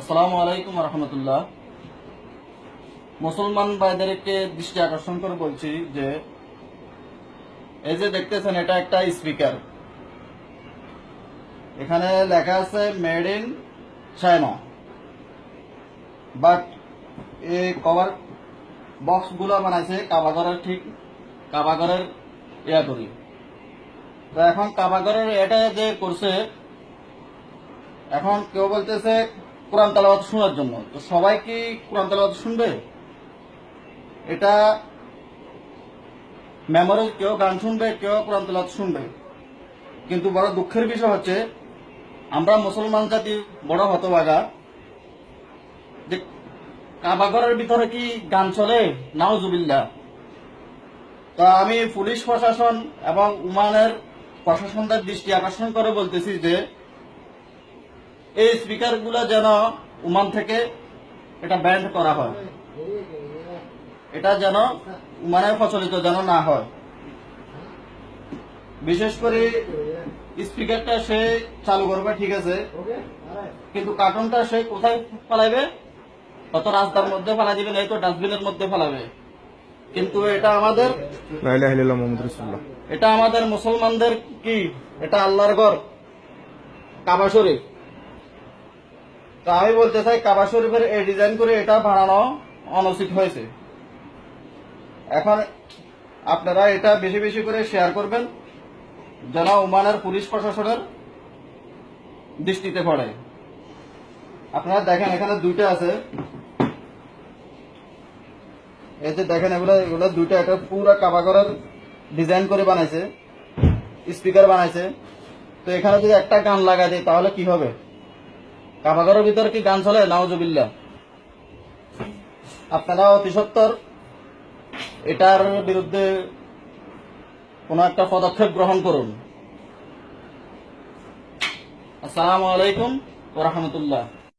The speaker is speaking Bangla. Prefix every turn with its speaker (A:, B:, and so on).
A: আসসালামু আলাইকুম রহমতুল্লাহ। মুসলমান ভাইদেরকে দৃষ্টি আকর্ষণ করে বলছি যে এই যে দেখতেছেন এটা একটা স্পিকার, এখানে লেখা আছে মেড ইন চায়না, বাট এই কভার বক্স গুলা বানাইছে কাবাগরের, ঠিক কাবাগরের ইয়া করি। তো এখন কাবাগরের এটা যে করছে, এখন কেউ বলতেছে কোরআন তেলাওয়াত শোনার জন্য। তো সবাই কি কোরআন তেলাওয়াত শুনবে? এটা মেমোরি, কেউ গান শুনবে, কেউ কোরআন তেলাওয়াত শুনবে। কিন্তু বড় দুঃখের বিষয় হচ্ছে আমরা মুসলমান জাতি বড় হতভাগা যে কাবাগরের ভিতরে কি গান চলে? নাউজুবিল্লাহ। তা আমি পুলিশ প্রশাসন এবং উমানের প্রশাসনদের দৃষ্টি আকর্ষণ করে বলতেছি যে এই স্পিকার গুলো যেন উমান থেকে এটা ব্যান্ড করা হয়, এটা যেন উমানে প্রচলিত যেন না হয়। বিশেষ করে স্পিকারটা সে চালু করবে ঠিক আছে, কিন্তু কার্টুনটা সে কোথায় ফেলাইবে? কত রাস্তার মধ্যে ফেলা দিবে, নাই তো ডাস্টবিনের মধ্যে ফেলাবে। কিন্তু এটা আমাদের এটা আমাদের মুসলমানদের কি, এটা আল্লাহর ঘর কাবা শরীফ। তো আমি বলতে চাই কাবা শরীফের এই ডিজাইন করে এটা বানানো অনুচিত হয়েছে। এখন আপনারা এটা বেশি বেশি করে শেয়ার করবেন যেন ওমানের পুলিশ প্রশাসনের দৃষ্টিতে পড়ে। আপনারা দেখেন এখানে দুইটা আছে, এই যে দেখেন এগুলো দুইটা, একটা পুরো কাবাগরের ডিজাইন করে বানাইছে, স্পিকার বানাইছে। তো এখানে যদি একটা গান লাগাই দেয় তাহলে কি হবে? কাবাগরের ভিতরে কি গান চলে? নাউজুবিল্লাহ। আপনারা অতি সত্বর এটার বিরুদ্ধে কোন একটা পদক্ষেপ গ্রহণ করুন। আসসালামু আলাইকুম ওয়া রাহমাতুল্লাহ।